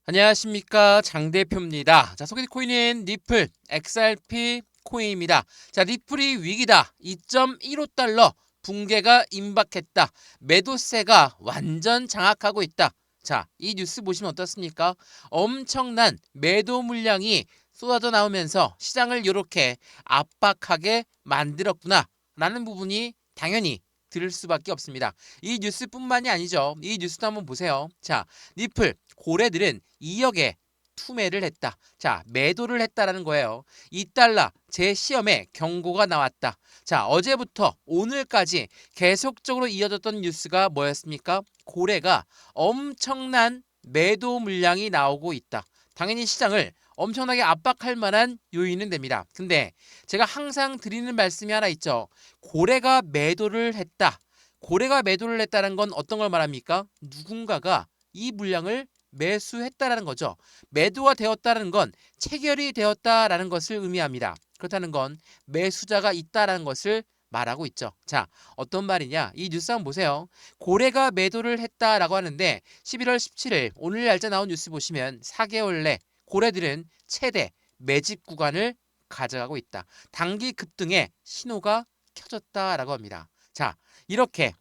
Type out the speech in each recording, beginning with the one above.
안녕하십니까, 장 대표입니다. 자, 소개팅 코인은 리플 XRP 코인입니다. 자, 리플이 위기다. 2.15달러 붕괴가 임박했다. 매도세가 완전 장악하고 있다. 자, 이 뉴스 보시면 어떻습니까? 엄청난 매도 물량이 쏟아져 나오면서 시장을 이렇게 압박하게 만들었구나 라는 부분이 당연히 들을 수밖에 없습니다. 이 뉴스뿐만이 아니죠. 이 뉴스도 한번 보세요. 자, 리플 고래들은 2억에 투매를 했다. 자, 매도를 했다라는 거예요. 2달러 제 시험에 경고가 나왔다. 자, 어제부터 오늘까지 계속적으로 이어졌던 뉴스가 뭐였습니까? 고래가 엄청난 매도 물량이 나오고 있다. 당연히 시장을 엄청나게 압박할 만한 요인은 됩니다. 근데 제가 항상 드리는 말씀이 하나 있죠. 고래가 매도를 했다. 고래가 매도를 했다는 건 어떤 걸 말합니까? 누군가가 이 물량을 매수했다라는 거죠. 매도가 되었다는 건 체결이 되었다라는 것을 의미합니다. 그렇다는 건 매수자가 있다라는 것을 말하고 있죠. 자, 어떤 말이냐? 이 뉴스 한번 보세요. 고래가 매도를 했다라고 하는데 11월 17일 오늘 날짜 나온 뉴스 보시면 4개월 내 고래들은 최대 매집 구간을 가져가고 있다. 단기 급등의 신호가 켜졌다라고 합니다. 자, 이렇게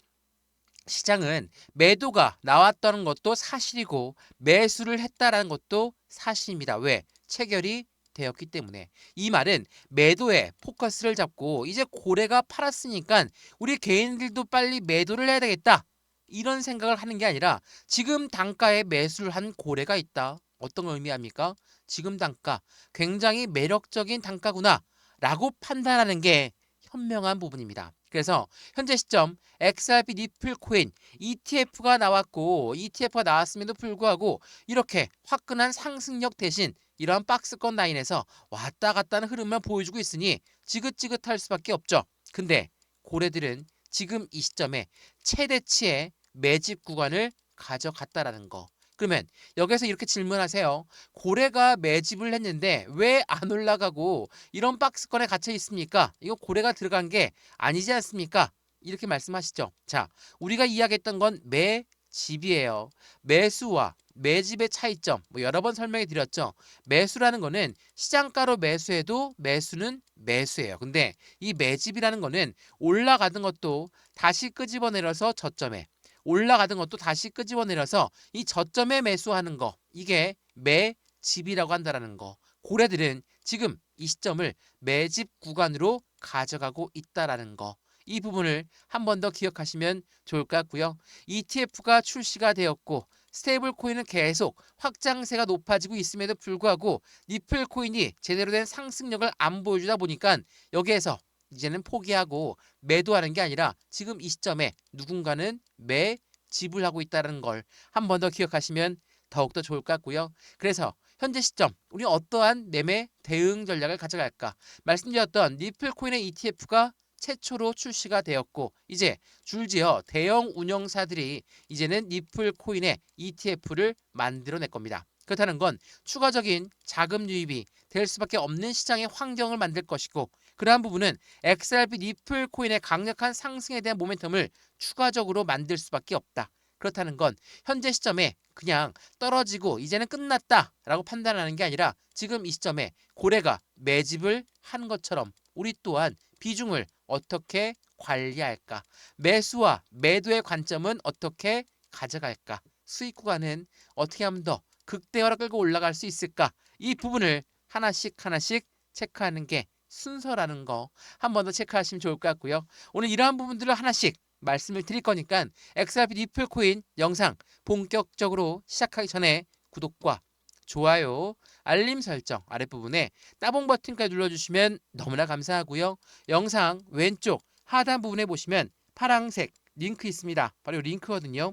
시장은 매도가 나왔다는 것도 사실이고 매수를 했다라는 것도 사실입니다. 왜? 체결이 되었기 때문에. 이 말은 매도에 포커스를 잡고 이제 고래가 팔았으니까 우리 개인들도 빨리 매도를 해야 되겠다. 이런 생각을 하는 게 아니라 지금 단가에 매수를 한 고래가 있다. 어떤 걸 의미합니까? 지금 단가 굉장히 매력적인 단가구나 라고 판단하는 게 현명한 부분입니다. 그래서 현재 시점 XRP 리플 코인 ETF가 나왔고 ETF가 나왔음에도 불구하고 이렇게 화끈한 상승력 대신 이러한 박스권 라인에서 왔다 갔다 하는 흐름만 보여주고 있으니 지긋지긋할 수밖에 없죠. 근데 고래들은 지금 이 시점에 최대치의 매집 구간을 가져갔다라는 거. 그러면 여기서 이렇게 질문하세요. 고래가 매집을 했는데 왜 안 올라가고 이런 박스권에 갇혀 있습니까? 이거 고래가 들어간 게 아니지 않습니까? 이렇게 말씀하시죠. 자, 우리가 이야기했던 건 매집이에요. 매수와 매집의 차이점 여러 번 설명해 드렸죠. 매수라는 거는 시장가로 매수해도 매수는 매수예요. 근데 이 매집이라는 거는 올라가는 것도 다시 끄집어내려서 저점에 올라가던 것도 다시 끄집어내려서 이 저점에 매수하는 거 이게 매집이라고 한다라는 거. 고래들은 지금 이 시점을 매집 구간으로 가져가고 있다라는 거. 이 부분을 한 번 더 기억하시면 좋을 것 같고요. ETF가 출시가 되었고 스테이블 코인은 계속 확장세가 높아지고 있음에도 불구하고 리플 코인이 제대로 된 상승력을 안 보여주다 보니까 여기에서 이제는 포기하고 매도하는 게 아니라 지금 이 시점에 누군가는 매집을 하고 있다는 걸 한 번 더 기억하시면 더욱더 좋을 것 같고요. 그래서 현재 시점 우리 어떠한 매매 대응 전략을 가져갈까? 말씀드렸던 리플코인의 ETF가 최초로 출시가 되었고 이제 줄지어 대형 운영사들이 이제는 리플코인의 ETF를 만들어낼 겁니다. 그렇다는 건 추가적인 자금 유입이 될 수밖에 없는 시장의 환경을 만들 것이고 그러한 부분은 XRP 리플 코인의 강력한 상승에 대한 모멘텀을 추가적으로 만들 수밖에 없다. 그렇다는 건 현재 시점에 그냥 떨어지고 이제는 끝났다라고 판단하는 게 아니라 지금 이 시점에 고래가 매집을 한 것처럼 우리 또한 비중을 어떻게 관리할까? 매수와 매도의 관점은 어떻게 가져갈까? 수익 구간은 어떻게 하면 더 극대화로 끌고 올라갈 수 있을까? 이 부분을 하나씩 하나씩 체크하는 게 순서라는 거 한 번 더 체크하시면 좋을 것 같고요. 오늘 이러한 부분들을 하나씩 말씀을 드릴 거니까 XRP 리플 코인 영상 본격적으로 시작하기 전에 구독과 좋아요, 알림 설정 아랫부분에 따봉 버튼까지 눌러주시면 너무나 감사하고요. 영상 왼쪽 하단 부분에 보시면 파란색 링크 있습니다. 바로 이 링크거든요.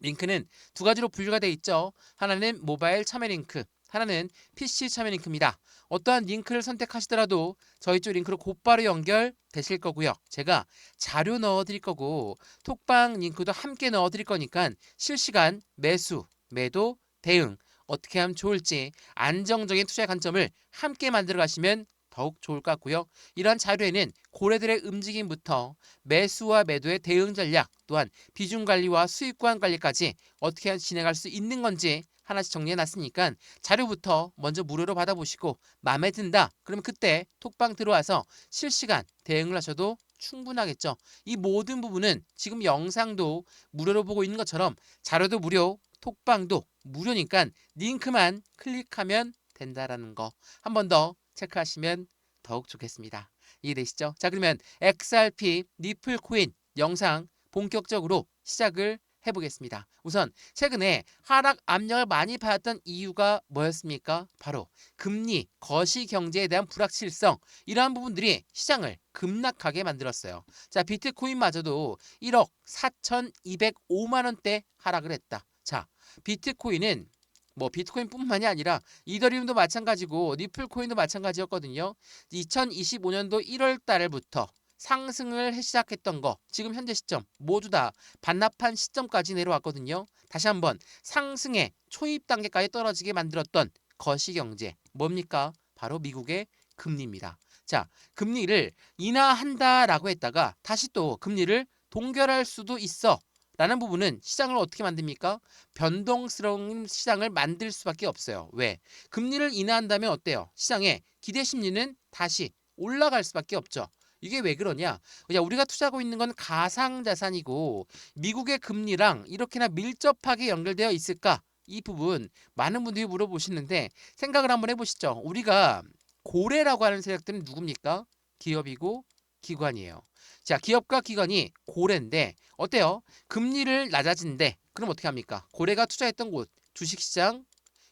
링크는 두 가지로 분류가 되어 있죠. 하나는 모바일 참여 링크, 하나는 PC 참여 링크입니다. 어떠한 링크를 선택하시더라도 저희 쪽 링크로 곧바로 연결되실 거고요. 제가 자료 넣어드릴 거고 톡방 링크도 함께 넣어드릴 거니까 실시간 매수, 매도, 대응 어떻게 하면 좋을지 안정적인 투자의 관점을 함께 만들어 가시면 더욱 좋을 것 같고요. 이러한 자료에는 고래들의 움직임부터 매수와 매도의 대응 전략 또한 비중 관리와 수익 구간 관리까지 어떻게 진행할 수 있는 건지 하나씩 정리해 놨으니까 자료부터 먼저 무료로 받아보시고 마음에 든다. 그러면 그때 톡방 들어와서 실시간 대응을 하셔도 충분하겠죠. 이 모든 부분은 지금 영상도 무료로 보고 있는 것처럼 자료도 무료, 톡방도 무료니까 링크만 클릭하면 된다라는 거 한 번 더 체크하시면 더욱 좋겠습니다. 이해되시죠? 자, 그러면 XRP 리플 코인 영상 본격적으로 시작을 해보겠습니다. 우선 최근에 하락 압력을 많이 받았던 이유가 뭐였습니까? 바로 금리, 거시 경제에 대한 불확실성, 이러한 부분들이 시장을 급락하게 만들었어요. 자, 비트코인마저도 1억 4,205만 원대 하락을 했다. 자, 비트코인은 비트코인뿐만이 아니라 이더리움도 마찬가지고 리플코인도 마찬가지였거든요. 2025년도 1월 달부터 상승을 시작했던 거 지금 현재 시점 모두 다 반납한 시점까지 내려왔거든요. 다시 한번 상승의 초입 단계까지 떨어지게 만들었던 거시경제 뭡니까? 바로 미국의 금리입니다. 자, 금리를 인하한다라고 했다가 다시 또 금리를 동결할 수도 있어 라는 부분은 시장을 어떻게 만듭니까? 변동스러운 시장을 만들 수밖에 없어요. 왜? 금리를 인하한다면 어때요? 시장의 기대 심리는 다시 올라갈 수밖에 없죠. 이게 왜 그러냐? 우리가 투자하고 있는 건 가상자산이고 미국의 금리랑 이렇게나 밀접하게 연결되어 있을까? 이 부분 많은 분들이 물어보시는데 생각을 한번 해보시죠. 우리가 고래라고 하는 세력들은 누굽니까? 기업이고 기관이에요. 자, 기업과 기관이 고래인데 어때요? 금리를 낮아진대. 그럼 어떻게 합니까? 고래가 투자했던 곳, 주식시장,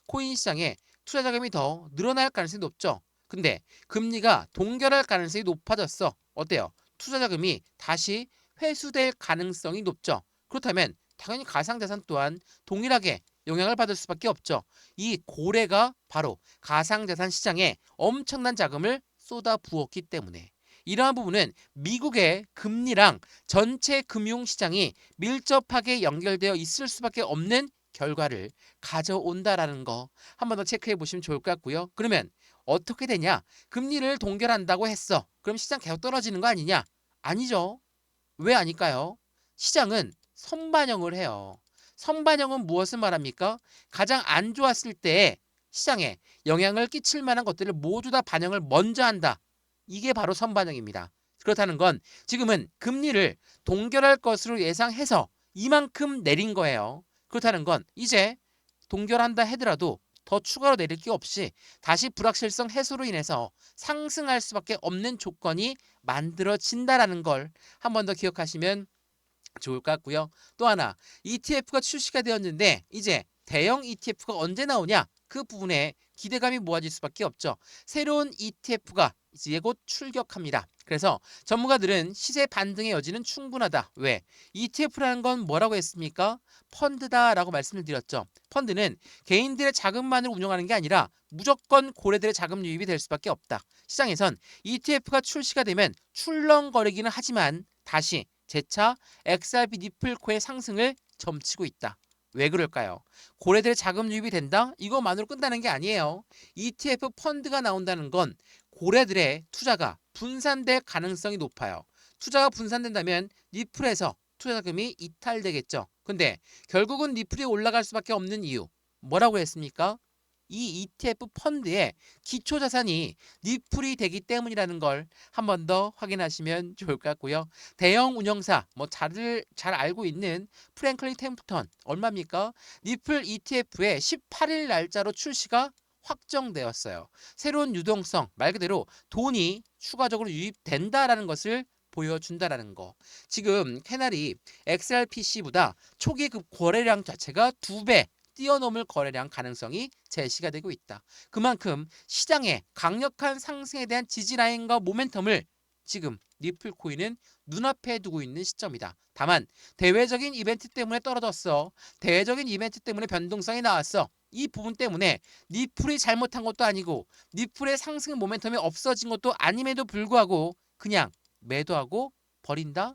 코인시장에 투자 자금이 더 늘어날 가능성이 높죠. 근데 금리가 동결할 가능성이 높아졌어. 어때요? 투자 자금이 다시 회수될 가능성이 높죠. 그렇다면 당연히 가상자산 또한 동일하게 영향을 받을 수밖에 없죠. 이 고래가 바로 가상자산 시장에 엄청난 자금을 쏟아 부었기 때문에 이러한 부분은 미국의 금리랑 전체 금융시장이 밀접하게 연결되어 있을 수밖에 없는 결과를 가져온다라는 거 한 번 더 체크해 보시면 좋을 것 같고요. 그러면 어떻게 되냐? 금리를 동결한다고 했어. 그럼 시장 계속 떨어지는 거 아니냐? 아니죠. 왜 아닐까요? 시장은 선반영을 해요. 선반영은 무엇을 말합니까? 가장 안 좋았을 때에 시장에 영향을 끼칠 만한 것들을 모두 다 반영을 먼저 한다. 이게 바로 선반영입니다. 그렇다는 건 지금은 금리를 동결할 것으로 예상해서 이만큼 내린 거예요. 그렇다는 건 이제 동결한다 하더라도 더 추가로 내릴 게 없이 다시 불확실성 해소로 인해서 상승할 수밖에 없는 조건이 만들어진다라는 걸 한 번 더 기억하시면 좋을 것 같고요. 또 하나 ETF가 출시가 되었는데 이제 대형 ETF가 언제 나오냐? 그 부분에 기대감이 모아질 수밖에 없죠. 새로운 ETF가 이제 곧 출격합니다. 그래서 전문가들은 시세 반등의 여지는 충분하다. 왜? ETF라는 건 뭐라고 했습니까? 펀드다라고 말씀을 드렸죠. 펀드는 개인들의 자금만을 운영하는 게 아니라 무조건 고래들의 자금 유입이 될 수밖에 없다. 시장에선 ETF가 출시가 되면 출렁거리기는 하지만 다시 재차 XRP 리플코의 상승을 점치고 있다. 왜 그럴까요? 고래들의 자금 유입이 된다? 이것만으로 끝나는 게 아니에요. ETF 펀드가 나온다는 건 고래들의 투자가 분산될 가능성이 높아요. 투자가 분산된다면 리플에서 투자 자금이 이탈되겠죠. 근데 결국은 리플이 올라갈 수밖에 없는 이유 뭐라고 했습니까? 이 ETF 펀드의 기초 자산이 리플이 되기 때문이라는 걸 한 번 더 확인하시면 좋을 것 같고요. 대형 운영사 잘 알고 있는 프랭클린 템프턴 얼마입니까? 리플 ETF의 18일 날짜로 출시가 확정되었어요. 새로운 유동성 말 그대로 돈이 추가적으로 유입된다라는 것을 보여준다라는 거. 지금 캐날이 XRPC보다 초기 그 거래량 자체가 2배 뛰어넘을 거래량 가능성이 제시가 되고 있다. 그만큼 시장의 강력한 상승에 대한 지지라인과 모멘텀을 지금 리플코인은 눈앞에 두고 있는 시점이다. 다만 대외적인 이벤트 때문에 떨어졌어. 대외적인 이벤트 때문에 변동성이 나왔어. 이 부분 때문에 리플이 잘못한 것도 아니고 리플의 상승 모멘텀이 없어진 것도 아님에도 불구하고 그냥 매도하고 버린다?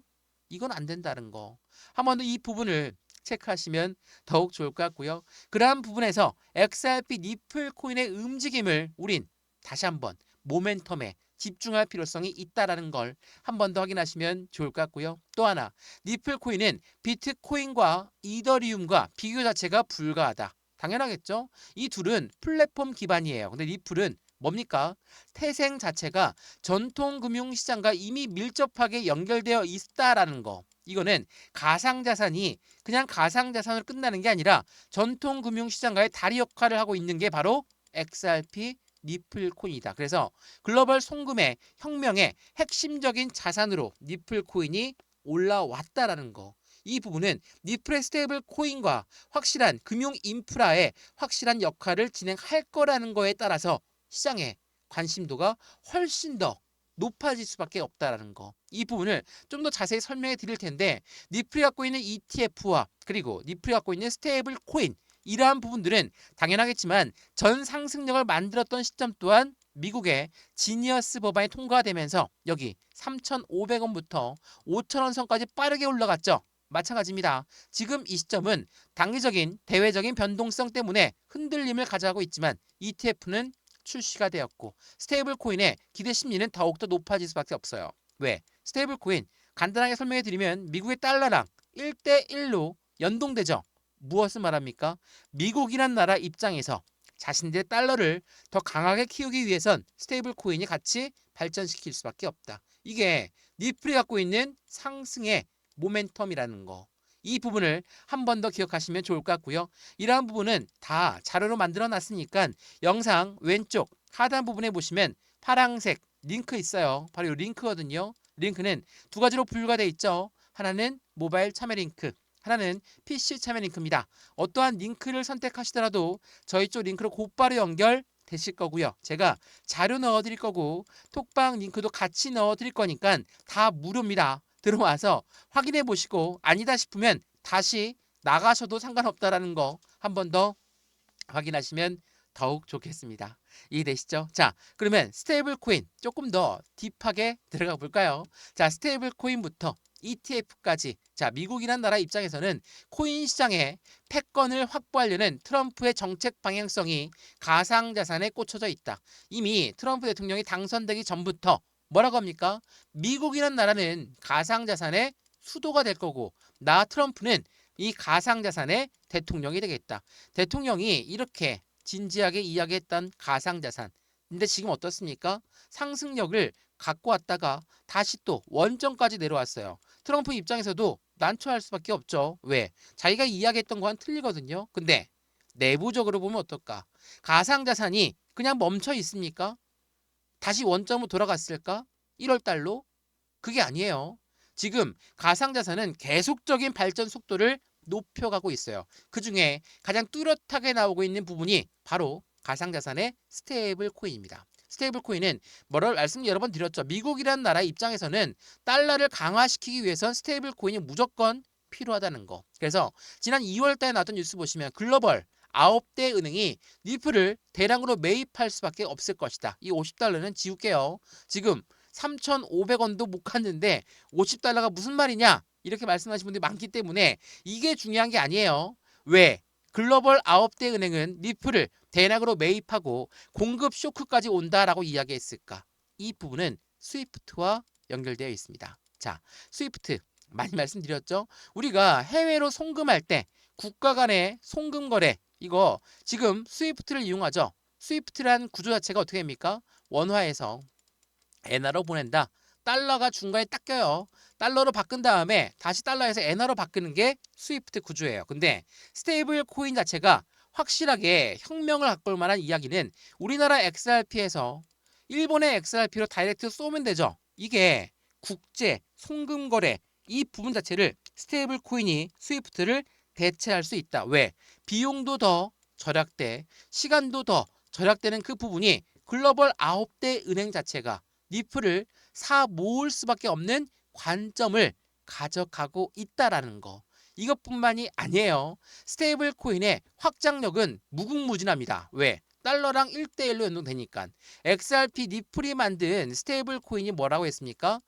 이건 안 된다는 거. 한 번 더 이 부분을 체크하시면 더욱 좋을 것 같고요. 그러한 부분에서 XRP 리플 코인의 움직임을 우린 다시 한번 모멘텀에 집중할 필요성이 있다라는 걸 한 번 더 확인하시면 좋을 것 같고요. 또 하나 리플 코인은 비트코인과 이더리움과 비교 자체가 불가하다. 당연하겠죠. 이 둘은 플랫폼 기반이에요. 근데 리플은 뭡니까? 태생 자체가 전통 금융시장과 이미 밀접하게 연결되어 있다라는 거. 이거는 가상자산이 그냥 가상자산으로 끝나는 게 아니라 전통 금융시장과의 다리 역할을 하고 있는 게 바로 XRP 니플 코인이다. 그래서 글로벌 송금의 혁명의 핵심적인 자산으로 니플 코인이 올라왔다라는 거. 이 부분은 니플의 스테이블 코인과 확실한 금융 인프라의 확실한 역할을 진행할 거라는 거에 따라서 시장의 관심도가 훨씬 더 높아질 수밖에 없다라는 거. 이 부분을 좀 더 자세히 설명해 드릴 텐데 니플이 갖고 있는 ETF와 그리고 니플이 갖고 있는 스테이블 코인 이러한 부분들은 당연하겠지만 전 상승력을 만들었던 시점 또한 미국의 지니어스 법안이 통과되면서 여기 3,500원부터 5,000원 선까지 빠르게 올라갔죠. 마찬가지입니다. 지금 이 시점은 단기적인 대외적인 변동성 때문에 흔들림을 가져가고 있지만 ETF는 출시가 되었고 스테이블 코인의 기대 심리는 더욱더 높아질 수밖에 없어요. 왜? 스테이블 코인 간단하게 설명해 드리면 미국의 달러랑 1대1로 연동되죠. 무엇을 말합니까? 미국이란 나라 입장에서 자신들의 달러를 더 강하게 키우기 위해선 스테이블 코인이 같이 발전시킬 수밖에 없다. 이게 니플이 갖고 있는 상승의 모멘텀이라는 거. 이 부분을 한 번 더 기억하시면 좋을 것 같고요. 이러한 부분은 다 자료로 만들어 놨으니까 영상 왼쪽 하단 부분에 보시면 파란색 링크 있어요. 바로 이 링크거든요. 링크는 두 가지로 분류가 되어 있죠. 하나는 모바일 참여 링크, 하나는 PC 참여 링크입니다. 어떠한 링크를 선택하시더라도 저희 쪽 링크로 곧바로 연결되실 거고요. 제가 자료 넣어드릴 거고 톡방 링크도 같이 넣어드릴 거니까 다 무료입니다. 들어와서 확인해 보시고 아니다 싶으면 다시 나가셔도 상관없다라는 거 한 번 더 확인하시면 더욱 좋겠습니다. 이해되시죠? 자, 그러면 스테이블 코인 조금 더 딥하게 들어가 볼까요? 자, 스테이블 코인부터 ETF까지. 자, 미국이란 나라 입장에서는 코인 시장의 패권을 확보하려는 트럼프의 정책 방향성이 가상자산에 꽂혀져 있다. 이미 트럼프 대통령이 당선되기 전부터 뭐라고 합니까? 미국이란 나라는 가상자산의 수도가 될 거고 나 트럼프는 이 가상자산의 대통령이 되겠다. 대통령이 이렇게 진지하게 이야기했던 가상자산. 근데 지금 어떻습니까? 상승력을 갖고 왔다가 다시 또 원점까지 내려왔어요. 트럼프 입장에서도 난처할 수밖에 없죠. 왜? 자기가 이야기했던 거와는 틀리거든요. 근데 내부적으로 보면 어떨까? 가상자산이 그냥 멈춰 있습니까? 다시 원점으로 돌아갔을까? 1월 달로? 그게 아니에요. 지금 가상자산은 계속적인 발전 속도를 높여가고 있어요. 그중에 가장 뚜렷하게 나오고 있는 부분이 바로 가상자산의 스테이블 코인입니다. 스테이블 코인은 뭐라고 말씀 여러 번 드렸죠. 미국이라는 나라의 입장에서는 달러를 강화시키기 위해선 스테이블 코인이 무조건 필요하다는 거. 그래서 지난 2월 달에 나왔던 뉴스 보시면 글로벌 9대 은행이 니플을 대량으로 매입할 수밖에 없을 것이다. 이 50달러는 지울게요. 지금 3,500원도 못 갔는데 50달러가 무슨 말이냐? 이렇게 말씀하시는 분들이 많기 때문에 이게 중요한 게 아니에요. 왜? 글로벌 9대 은행은 니플을 대량으로 매입하고 공급 쇼크까지 온다라고 이야기했을까? 이 부분은 스위프트와 연결되어 있습니다. 자, 스위프트 많이 말씀드렸죠? 우리가 해외로 송금할 때 국가 간의 송금 거래 이거 지금 스위프트를 이용하죠. 스위프트란 구조 자체가 어떻게 됩니까? 원화에서 엔화로 보낸다. 달러가 중간에 딱 껴요. 달러로 바꾼 다음에 다시 달러에서 엔화로 바꾸는 게 스위프트 구조예요. 근데 스테이블 코인 자체가 확실하게 혁명을 갖고 올 만한 이야기는 우리나라 XRP에서 일본의 XRP로 다이렉트 쏘면 되죠. 이게 국제 송금 거래 이 부분 자체를 스테이블 코인이 스위프트를 대체할 수 있다. 왜? 비용도 더 절약돼, 시간도 더 절약되는 그 부분이 글로벌 9대 은행 자체가 니플을 사 모을 수밖에 없는 관점을 가져가고 있다라는 거. 이것뿐만이 아니에요. 스테이블 코인의 확장력은 무궁무진합니다. 왜? 달러랑 1대1로 연동되니까. XRP 니플이 만든 스테이블 코인이 뭐라고 했습니까?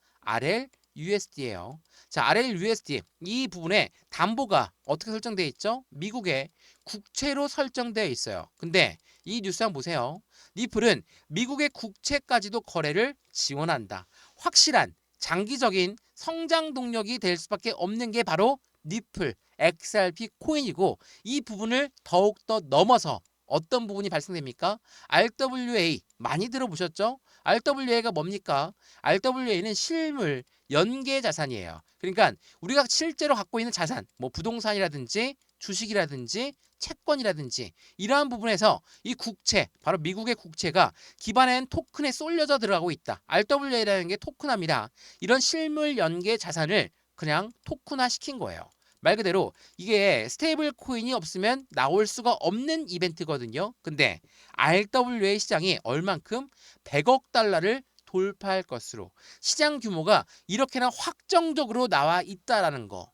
RLUSD예요. 자, RLUSD 이 부분에 담보가 어떻게 설정되어 있죠? 미국의 국채로 설정되어 있어요. 근데 이 뉴스 한번 보세요. 니플은 미국의 국채까지도 거래를 지원한다. 확실한 장기적인 성장 동력이 될 수밖에 없는 게 바로 니플, XRP 코인이고 이 부분을 더욱더 넘어서 어떤 부분이 발생됩니까? RWA 많이 들어보셨죠? RWA가 뭡니까? RWA는 실물 연계 자산이에요. 그러니까 우리가 실제로 갖고 있는 자산, 뭐 부동산이라든지 주식이라든지 채권이라든지 이러한 부분에서 이 국채, 바로 미국의 국채가 기반엔 토큰에 쏠려져 들어가고 있다. RWA라는 게 토큰화입니다. 이런 실물 연계 자산을 그냥 토큰화 시킨 거예요. 말 그대로 이게 스테이블 코인이 없으면 나올 수가 없는 이벤트거든요. 근데 RWA 시장이 얼만큼 100억 달러를 돌파할 것으로 시장 규모가 이렇게나 확정적으로 나와 있다라는 거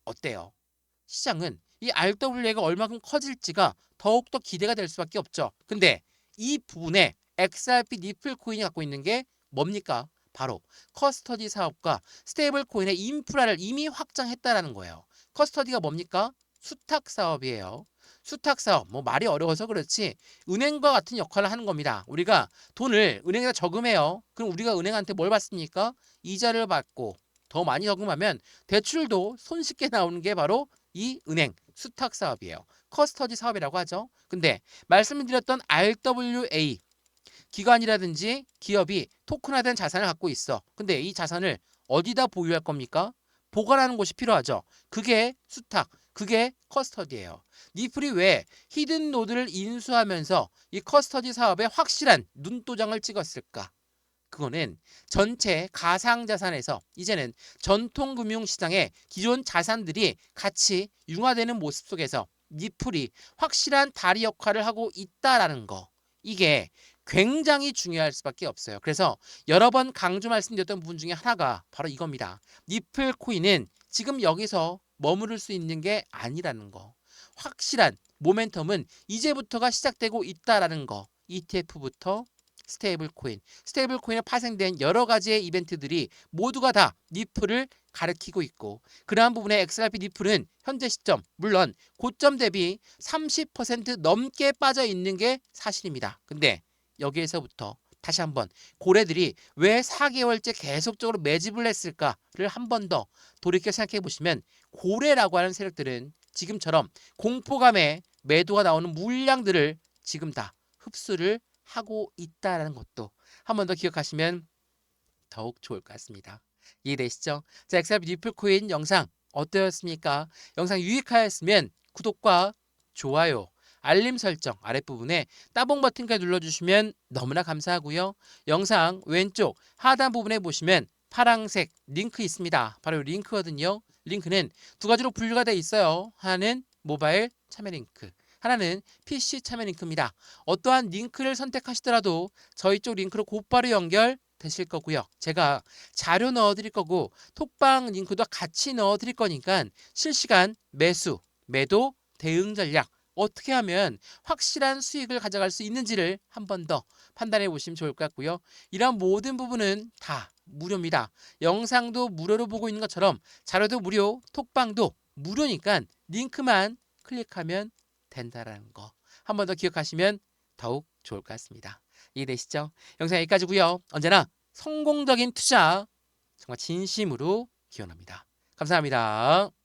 어때요? 시장은 이 RWA가 얼마큼 커질지가 더욱더 기대가 될 수밖에 없죠. 근데 이 부분에 XRP 니플 코인이 갖고 있는 게 뭡니까? 바로 커스터디 사업과 스테이블 코인의 인프라를 이미 확장했다라는 거예요. 커스터디가 뭡니까? 수탁 사업이에요. 수탁 사업, 뭐 말이 어려워서 그렇지 은행과 같은 역할을 하는 겁니다. 우리가 돈을 은행에다 저금해요. 그럼 우리가 은행한테 뭘 받습니까? 이자를 받고 더 많이 저금하면 대출도 손쉽게 나오는 게 바로 이 은행 수탁 사업이에요. 커스터디 사업이라고 하죠. 근데 말씀드렸던 RWA 기관이라든지 기업이 토큰화된 자산을 갖고 있어. 근데 이 자산을 어디다 보유할 겁니까? 보관하는 곳이 필요하죠. 그게 수탁, 그게 커스터디예요. 니플이 왜 히든 노드를 인수하면서 이 커스터디 사업에 확실한 눈도장을 찍었을까? 그거는 전체 가상자산에서 이제는 전통금융시장의 기존 자산들이 같이 융화되는 모습 속에서 니플이 확실한 다리 역할을 하고 있다라는 거. 이게 굉장히 중요할 수밖에 없어요. 그래서 여러 번 강조 말씀드렸던 부분 중에 하나가 바로 이겁니다. 니플 코인은 지금 여기서 머무를 수 있는 게 아니라는 거. 확실한 모멘텀은 이제부터가 시작되고 있다라는 거. ETF부터 스테이블 코인, 스테이블 코인에 파생된 여러 가지의 이벤트들이 모두가 다 니플을 가리키고 있고 그러한 부분에 XRP 니플은 현재 시점 물론 고점 대비 30% 넘게 빠져 있는 게 사실입니다. 근데 여기에서부터 다시 한번 고래들이 왜 4개월째 계속적으로 매집을 했을까를 한 번 더 돌이켜 생각해 보시면 고래라고 하는 세력들은 지금처럼 공포감에 매도가 나오는 물량들을 지금 다 흡수를 하고 있다라는 것도 한 번 더 기억하시면 더욱 좋을 것 같습니다. 이해되시죠? 자, XRP 리플 코인 영상 어떠셨습니까? 영상 유익하였으면 구독과 좋아요, 알림 설정 아랫부분에 따봉 버튼까지 눌러주시면 너무나 감사하고요. 영상 왼쪽 하단 부분에 보시면 파란색 링크 있습니다. 바로 이 링크거든요. 링크는 두 가지로 분류가 되어 있어요. 하나는 모바일 참여 링크, 하나는 PC 참여 링크입니다. 어떠한 링크를 선택하시더라도 저희 쪽 링크로 곧바로 연결되실 거고요. 제가 자료 넣어드릴 거고 톡방 링크도 같이 넣어드릴 거니까 실시간 매수, 매도, 대응 전략 어떻게 하면 확실한 수익을 가져갈 수 있는지를 한 번 더 판단해 보시면 좋을 것 같고요. 이런 모든 부분은 다 무료입니다. 영상도 무료로 보고 있는 것처럼 자료도 무료, 톡방도 무료니까 링크만 클릭하면 된다라는 거 한 번 더 기억하시면 더욱 좋을 것 같습니다. 이해되시죠? 영상 여기까지고요. 언제나 성공적인 투자 정말 진심으로 기원합니다. 감사합니다.